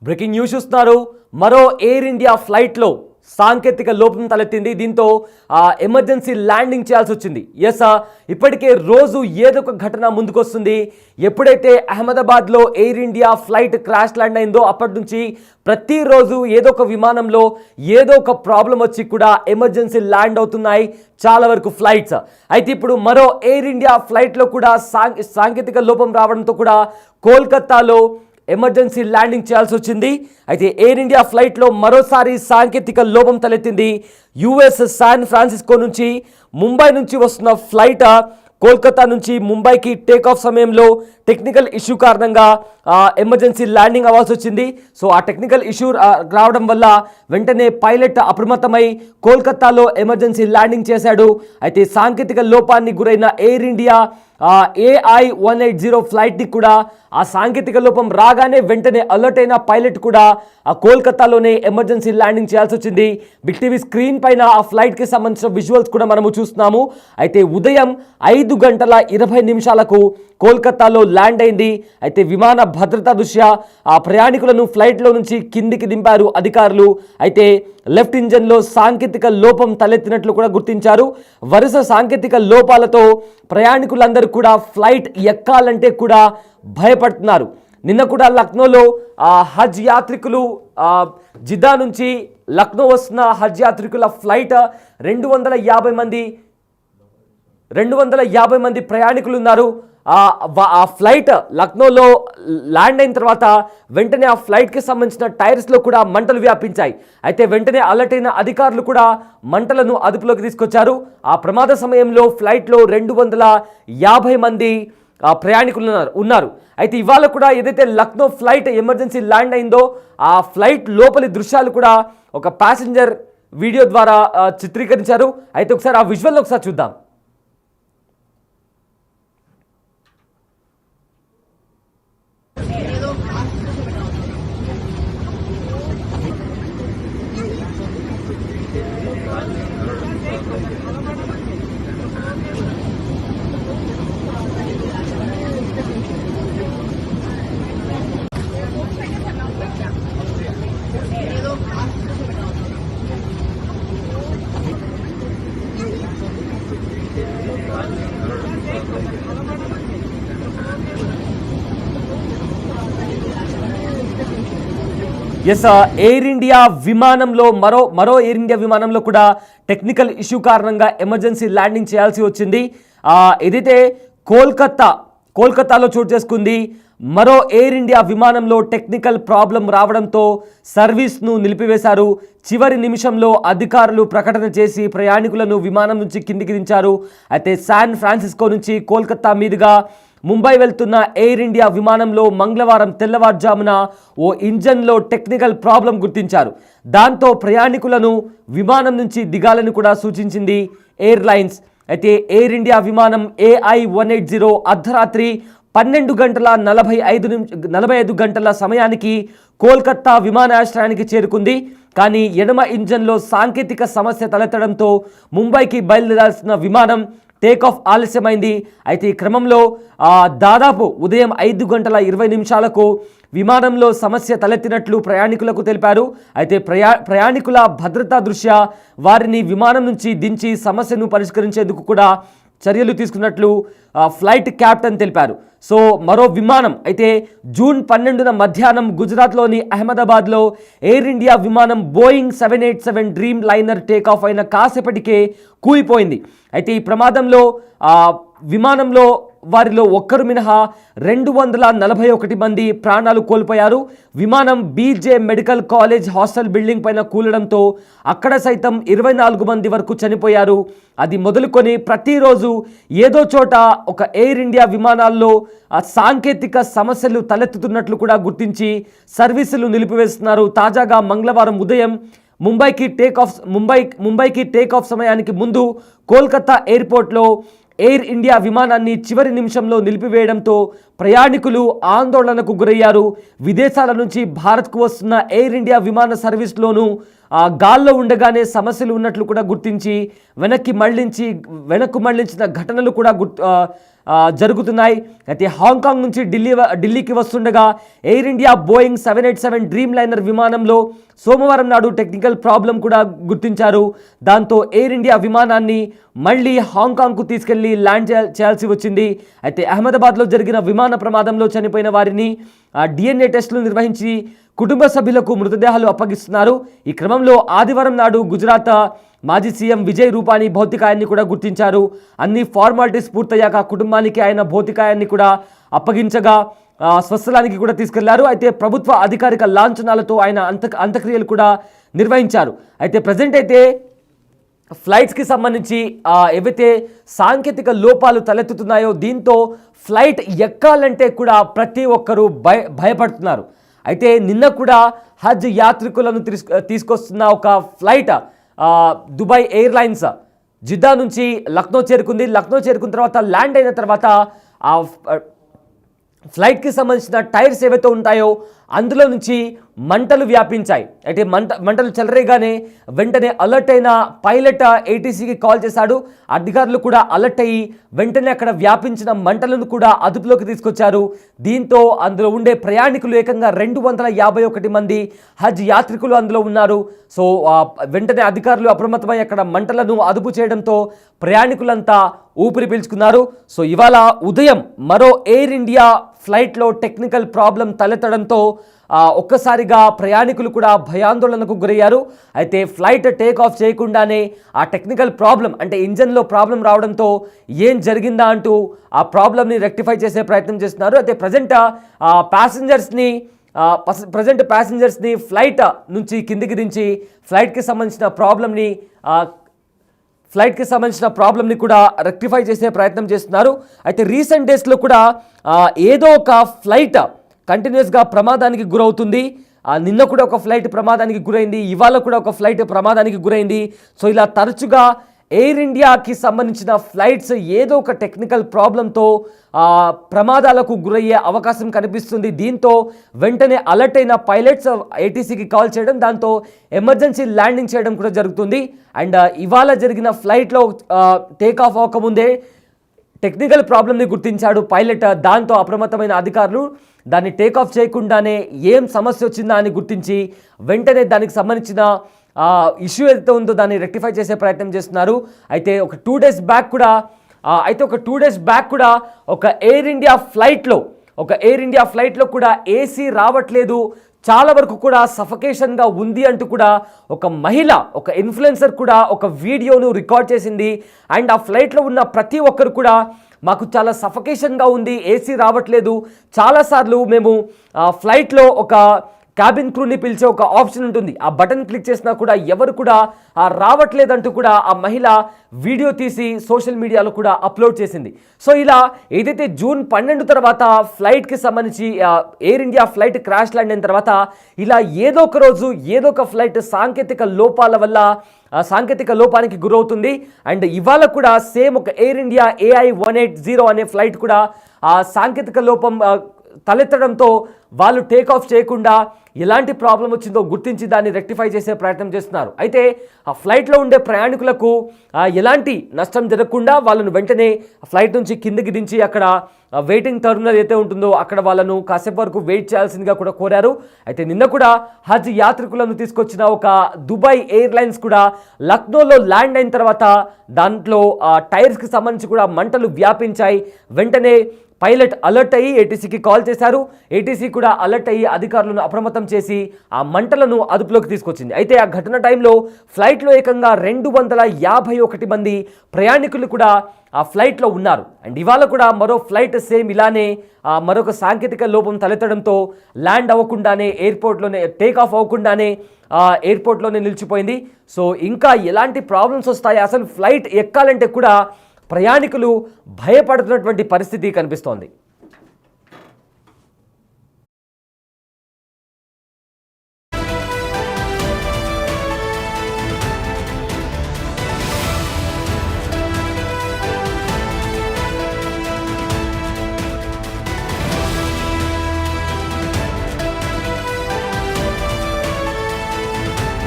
Breaking news చూస్తున్నారు. మరో air India ఫ్లైట్లో సాంకేతిక లోపం తలెత్తింది. దీంతో ఎమర్జెన్సీ ల్యాండింగ్ చేయాల్సి వచ్చింది. ఇప్పటికే రోజు ఏదో ఒక ఘటన ముందుకొస్తుంది. ఎప్పుడైతే అహ్మదాబాద్లో air India flight crash land అయిందో అప్పటి నుంచి ప్రతిరోజు ఏదో ఒక విమానంలో ఏదో ఒక ప్రాబ్లం వచ్చి కూడా ఎమర్జెన్సీ ల్యాండ్ అవుతున్నాయి చాలా వరకు ఫ్లైట్స్. అయితే ఇప్పుడు మరో ఎయిర్ ఇండియా ఫ్లైట్లో కూడా సాంకేతిక లోపం రావడంతో కూడా కోల్కతాలో ఎమర్జెన్సీ ల్యాండింగ్ చేయాల్సి వచ్చింది. అయితే ఎయిర్ ఇండియా ఫ్లైట్లో మరోసారి సాంకేతిక లోపం తలెత్తింది. యుఎస్ శాన్ ఫ్రాన్సిస్కో నుంచి ముంబై నుంచి వస్తున్న ఫ్లైట్ కోల్కతా నుంచి ముంబైకి టేకాఫ్ సమయంలో టెక్నికల్ ఇష్యూ కారణంగా ఎమర్జెన్సీ ల్యాండింగ్ అవ్వాల్సి వచ్చింది. సో ఆ టెక్నికల్ ఇష్యూ రావడం వల్ల వెంటనే పైలట్ అప్రమత్తమై కోల్కతాలో ఎమర్జెన్సీ ల్యాండింగ్ చేశాడు. అయితే సాంకేతిక లోపాన్ని గురైన ఎయిర్ ఇండియా AI-180 ఫ్లైట్ని కూడా ఆ సాంకేతిక లోపం రాగానే వెంటనే అలర్ట్ అయిన పైలట్ కూడా ఆ కోల్కతాలోనే ఎమర్జెన్సీ ల్యాండింగ్ చేయాల్సి వచ్చింది. బిగ్ టీవీ స్క్రీన్ పైన ఆ ఫ్లైట్కి సంబంధించిన విజువల్స్ కూడా మనము చూస్తున్నాము. అయితే ఉదయం 5:20 కోల్కతాలో ల్యాండ్ అయింది. అయితే విమాన భద్రతా దృష్ట్యా ఆ ప్రయాణికులను ఫ్లైట్లో నుంచి కిందికి దింపారు అధికారులు. అయితే లెఫ్ట్ ఇంజన్లో సాంకేతిక లోపం తలెత్తినట్లు కూడా గుర్తించారు. వరుస సాంకేతిక లోపాలతో ప్రయాణికులందరూ కూడా ఫ్లైట్ ఎక్కాలంటే కూడా భయపడుతున్నారు. నిన్న కూడా లక్నోలో హజ్ యాత్రికులు జిద్దా నుంచి లక్నో వస్తున్న హజ్ యాత్రికుల ఫ్లైట్ 250 మంది ప్రయాణికులు ఉన్నారు. ఆ ఫ్లైట్ లక్నోలో ల్యాండ్ అయిన తర్వాత వెంటనే ఆ ఫ్లైట్కి సంబంధించిన టైర్స్లో కూడా మంటలు వ్యాపించాయి. అయితే వెంటనే అలర్ట్ అయిన అధికారులు కూడా మంటలను అదుపులోకి తీసుకొచ్చారు. ఆ ప్రమాద సమయంలో ఫ్లైట్లో 250 మంది ప్రయాణికులు ఉన్నారు. అయితే ఇవాళ కూడా ఏదైతే లక్నో ఫ్లైట్ ఎమర్జెన్సీ ల్యాండ్ అయిందో ఆ ఫ్లైట్ లోపలి దృశ్యాలు కూడా ఒక ప్యాసింజర్ వీడియో ద్వారా చిత్రీకరించారు. అయితే ఒకసారి ఆ విజువల్ ఒకసారి చూద్దాం. ఎయిర్ ఇండియా విమానంలో మరో ఎయిర్ ఇండియా విమానంలో కూడా టెక్నికల్ ఇష్యూ కారణంగా ఎమర్జెన్సీ ల్యాండింగ్ చేయాల్సి వచ్చింది. ఏదైతే కోల్కతాలో చోటు చేసుకుంది. మరో ఎయిర్ ఇండియా విమానంలో టెక్నికల్ ప్రాబ్లం రావడంతో సర్వీస్ను నిలిపివేశారు. చివరి నిమిషంలో అధికారులు ప్రకటన చేసి ప్రయాణికులను విమానం నుంచి కిందికి దించారు. అయితే శాన్ ఫ్రాన్సిస్కో నుంచి కోల్కతా మీదుగా ముంబై వెళ్తున్న ఎయిర్ ఇండియా విమానంలో మంగళవారం తెల్లవారుజామున ఓ ఇంజన్లో టెక్నికల్ ప్రాబ్లం గుర్తించారు. దాంతో ప్రయాణికులను విమానం నుంచి దిగాలని కూడా సూచించింది ఎయిర్లైన్స్. అయితే ఎయిర్ ఇండియా విమానం AI-180 అర్ధరాత్రి 12:45 గంటల సమయానికి కోల్కతా విమానాశ్రయానికి చేరుకుంది. కానీ ఎడమ ఇంజన్లో సాంకేతిక సమస్య తలెత్తడంతో ముంబైకి బయలుదేరాల్సిన విమానం టేకాఫ్ ఆలస్యమైంది. అయితే ఈ క్రమంలో దాదాపు ఉదయం 5:20 విమానంలో సమస్య తలెత్తినట్లు ప్రయాణికులకు తెలిపారు. అయితే ప్రయాణికుల భద్రతా దృష్ట్యా వారిని విమానం నుంచి దించి సమస్యను పరిష్కరించేందుకు కూడా చర్యలు తీసుకున్నట్లు ఫ్లైట్ క్యాప్టెన్ తెలిపారు. సో మరో విమానం అయితే జూన్ 12న మధ్యాహ్నం గుజరాత్లోని అహ్మదాబాద్లో ఎయిర్ ఇండియా విమానం బోయింగ్ 787 డ్రీమ్ లైనర్ టేకాఫ్ అయిన కాసేపటికే కూలిపోయింది. అయితే ఈ ప్రమాదంలో విమానంలో వారిలో ఒక్కరు మినహా 241 మంది ప్రాణాలు కోల్పోయారు. విమానం BJ medical college hostel building పైన కూలడంతో అక్కడ సైతం 24 మంది వరకు చనిపోయారు. అది మొదలుకొని ప్రతిరోజు ఏదో చోట ఒక ఎయిర్ ఇండియా విమానాల్లో సాంకేతిక సమస్యలు తలెత్తుతున్నట్లు కూడా గుర్తించి సర్వీసులు నిలిపివేస్తున్నారు. తాజాగా మంగళవారం ఉదయం ముంబైకి టేకాఫ్ సమయానికి ముందు కోల్కతా ఎయిర్పోర్ట్లో ఎయిర్ ఇండియా విమానాన్ని చివరి నిమిషంలో నిలిపివేయడంతో ప్రయాణికులు ఆందోళనకు గురయ్యారు. విదేశాల నుంచి భారత్కు వస్తున్న ఎయిర్ ఇండియా విమాన సర్వీస్లోనూ గాల్లో ఉండగానే సమస్యలు ఉన్నట్లు కూడా గుర్తించి వెనక్కు మళ్లించిన ఘటనలు కూడా జరుగుతున్నాయి. అయితే హాంకాంగ్ నుంచి ఢిల్లీకి వస్తుండగా air India Boeing 787 dream liner విమానంలో సోమవారం నాడు టెక్నికల్ ప్రాబ్లం కూడా గుర్తించారు. దాంతో ఎయిర్ ఇండియా విమానాన్ని మళ్ళీ హాంకాంగ్కు తీసుకెళ్లి ల్యాండ్ చేయాల్సి వచ్చింది. అయితే అహ్మదాబాద్లో జరిగిన విమాన ప్రమాదంలో చనిపోయిన వారిని DNA టెస్టులు నిర్వహించి కుటుంబ సభ్యులకు మృతదేహాలు అప్పగిస్తున్నారు. ఈ క్రమంలో ఆదివారం నాడు గుజరాత్ మాజీ సీఎం విజయ్ రూపానీ భౌతికాయాన్ని కూడా గుర్తించారు. అన్ని ఫార్మాలిటీస్ పూర్తయ్యాక కుటుంబానికి ఆయన భౌతికాయాన్ని కూడా అప్పగించగా స్వస్థలానికి కూడా తీసుకెళ్లారు. అయితే ప్రభుత్వ అధికారిక లాంఛనాలతో ఆయన అంత్యక్రియలు కూడా నిర్వహించారు. అయితే ప్రజెంట్ అయితే ఫ్లైట్స్కి సంబంధించి ఏవైతే సాంకేతిక లోపాలు తలెత్తుతున్నాయో దీంతో ఫ్లైట్ ఎక్కాలంటే కూడా ప్రతి ఒక్కరూ భయపడుతున్నారు. అయితే నిన్న కూడా హజ్ యాత్రికులను తీసుకొస్తున్న ఒక ఫ్లైట్ దుబాయ్ ఎయిర్లైన్స్ జిద్దా నుంచి లక్నో చేరుకుంది. లక్నో చేరుకున్న తర్వాత ల్యాండ్ అయిన తర్వాత ఆ ఫ్లైట్కి సంబంధించిన టైర్స్ ఏవైతే ఉంటాయో అందులో నుంచి మంటలు వ్యాపించాయి. అయితే మంటలు చెలరేగానే వెంటనే అలర్ట్ అయిన పైలట్ ATCకి కాల్ చేశాడు. అధికారులు కూడా అలర్ట్ అయ్యి వెంటనే అక్కడ వ్యాపించిన మంటలను కూడా అదుపులోకి తీసుకొచ్చారు. దీంతో అందులో ఉండే ప్రయాణికులు ఏకంగా 251 మంది హజ్ యాత్రికులు అందులో ఉన్నారు. సో వెంటనే అధికారులు అప్రమత్తమై అక్కడ మంటలను అదుపు చేయడంతో ప్రయాణికులంతా ఊపిరి పీల్చుకున్నారు. సో ఇవాళ ఉదయం మరో ఎయిర్ ఇండియా ఫ్లైట్లో టెక్నికల్ ప్రాబ్లం తలెత్తడంతో ఒక్కసారిగా ప్రయాణికులు కూడా భయాందోళనకు గురయ్యారు. అయితే ఫ్లైట్ టేక్ ఆఫ్ చేయకుండానే ఆ టెక్నికల్ ప్రాబ్లం అంటే ఇంజన్లో ప్రాబ్లం రావడంతో ఏం జరిగిందా అంటూ ఆ ప్రాబ్లమ్ని రెక్టిఫై చేసే ప్రయత్నం చేస్తున్నారు. అయితే ప్రజెంట్ ప్యాసింజర్స్ని ఫ్లైట్ నుంచి కిందికి దించి ఫ్లైట్కి సంబంధించిన ప్రాబ్లమ్ని కూడా రెక్టిఫై చేసే ప్రయత్నం చేస్తున్నారు. అయితే రీసెంట్ డేస్లో కూడా ఏదో ఒక ఫ్లైట్ కంటిన్యూస్గా ప్రమాదానికి గురవుతుంది. నిన్న కూడా ఒక ఫ్లైట్ ప్రమాదానికి గురైంది, ఇవాళ కూడా ఒక ఫ్లైట్ ప్రమాదానికి గురైంది. సో ఇలా తరచుగా ఎయిర్ ఇండియాకి సంబంధించిన ఫ్లైట్స్ ఏదో ఒక టెక్నికల్ ప్రాబ్లంతో ప్రమాదాలకు గురయ్యే అవకాశం కనిపిస్తుంది. దీంతో వెంటనే అలర్ట్ అయిన పైలట్స్ ATCకి కాల్ చేయడం, దాంతో ఎమర్జెన్సీ ల్యాండింగ్ చేయడం కూడా జరుగుతుంది. అండ్ ఇవాళ జరిగిన ఫ్లైట్లో టేక్ ఆఫ్ అవ్వకముందే టెక్నికల్ ప్రాబ్లమ్ని గుర్తించాడు పైలట్. దాంతో అప్రమత్తమైన అధికారులు దాన్ని టేక్ ఆఫ్ చేయకుండానే ఏం సమస్య వచ్చిందా అని గుర్తించి వెంటనే దానికి సంబంధించిన ఇష్యూ ఏదైతే ఉందో దాన్ని రెక్టిఫై చేసే ప్రయత్నం చేస్తున్నారు. అయితే ఒక 2 డేస్ బ్యాక్ కూడా ఒక ఎయిర్ ఇండియా ఫ్లైట్లో కూడా ఏసీ రావట్లేదు, చాలా వరకు కూడా సఫకేషన్గా ఉంది అంటూ కూడా ఒక మహిళ, ఒక ఇన్ఫ్లుయెన్సర్ కూడా ఒక వీడియోను రికార్డ్ చేసింది. అండ్ ఆ ఫ్లైట్లో ఉన్న ప్రతి ఒక్కరు కూడా మాకు చాలా సఫకేషన్గా ఉంది, ఏసీ రావట్లేదు, చాలాసార్లు మేము ఫ్లైట్లో ఒక క్యాబిన్ క్రూని పిలిచే ఒక ఆప్షన్ ఉంటుంది, ఆ బటన్ క్లిక్ చేసినా కూడా ఎవరు కూడా రావట్లేదంటూ కూడా ఆ మహిళ వీడియో తీసి సోషల్ మీడియాలో కూడా అప్లోడ్ చేసింది. సో ఇలా ఏదైతే జూన్ 12 తర్వాత ఫ్లైట్కి సంబంధించి air India flight crash land అయిన తర్వాత ఇలా ఏదో ఒక రోజు ఏదో ఒక ఫ్లైట్ సాంకేతిక లోపానికి గురవుతుంది. అండ్ ఇవాళ కూడా సేమ్ ఒక ఎయిర్ ఇండియా AI-180 అనే ఫ్లైట్ కూడా ఆ సాంకేతిక లోపం తలెత్తడంతో వాళ్ళు టేక్ ఆఫ్ చేయకుండా ఎలాంటి ప్రాబ్లం వచ్చిందో గుర్తించి దాన్ని రెక్టిఫై చేసే ప్రయత్నం చేస్తున్నారు. అయితే ఆ ఫ్లైట్లో ఉండే ప్రయాణికులకు ఎలాంటి నష్టం జరగకుండా వాళ్ళను వెంటనే ఫ్లైట్ నుంచి కిందికి దించి అక్కడ వెయిటింగ్ టర్మినల్ అయితే ఉంటుందో అక్కడ వాళ్ళను కాసేపు వరకు వెయిట్ చేయాల్సిందిగా కూడా కోరారు. అయితే నిన్న కూడా హజ్ యాత్రికులను తీసుకొచ్చిన ఒక దుబాయ్ ఎయిర్లైన్స్ కూడా లక్నోలో ల్యాండ్ అయిన తర్వాత దాంట్లో టైర్స్కి సంబంధించి కూడా మంటలు వ్యాపించాయి. వెంటనే పైలట్ అలర్ట్ అయ్యి ATCకి కాల్ చేశారు. ATC కూడా అలర్ట్ అయ్యి అధికారులను అప్రమత్తం చేసి ఆ మంటలను అదుపులోకి తీసుకొచ్చింది. అయితే ఆ ఘటన టైంలో ఫ్లైట్లో ఏకంగా 251 మంది ప్రయాణికులు కూడా ఆ ఫ్లైట్లో ఉన్నారు. అండ్ ఇవాళ కూడా మరో ఫ్లైట్ సేమ్ ఇలానే మరొక సాంకేతిక లోపం తలెత్తడంతో ల్యాండ్ అవ్వకుండానే టేక్ ఆఫ్ అవ్వకుండానే ఎయిర్పోర్ట్లోనే నిలిచిపోయింది. సో ఇంకా ఎలాంటి ప్రాబ్లమ్స్ వస్తాయి, అసలు ఫ్లైట్ ఎక్కాలంటే కూడా ప్రయాణికులు భయపడుతున్నటువంటి పరిస్థితి కనిపిస్తోంది.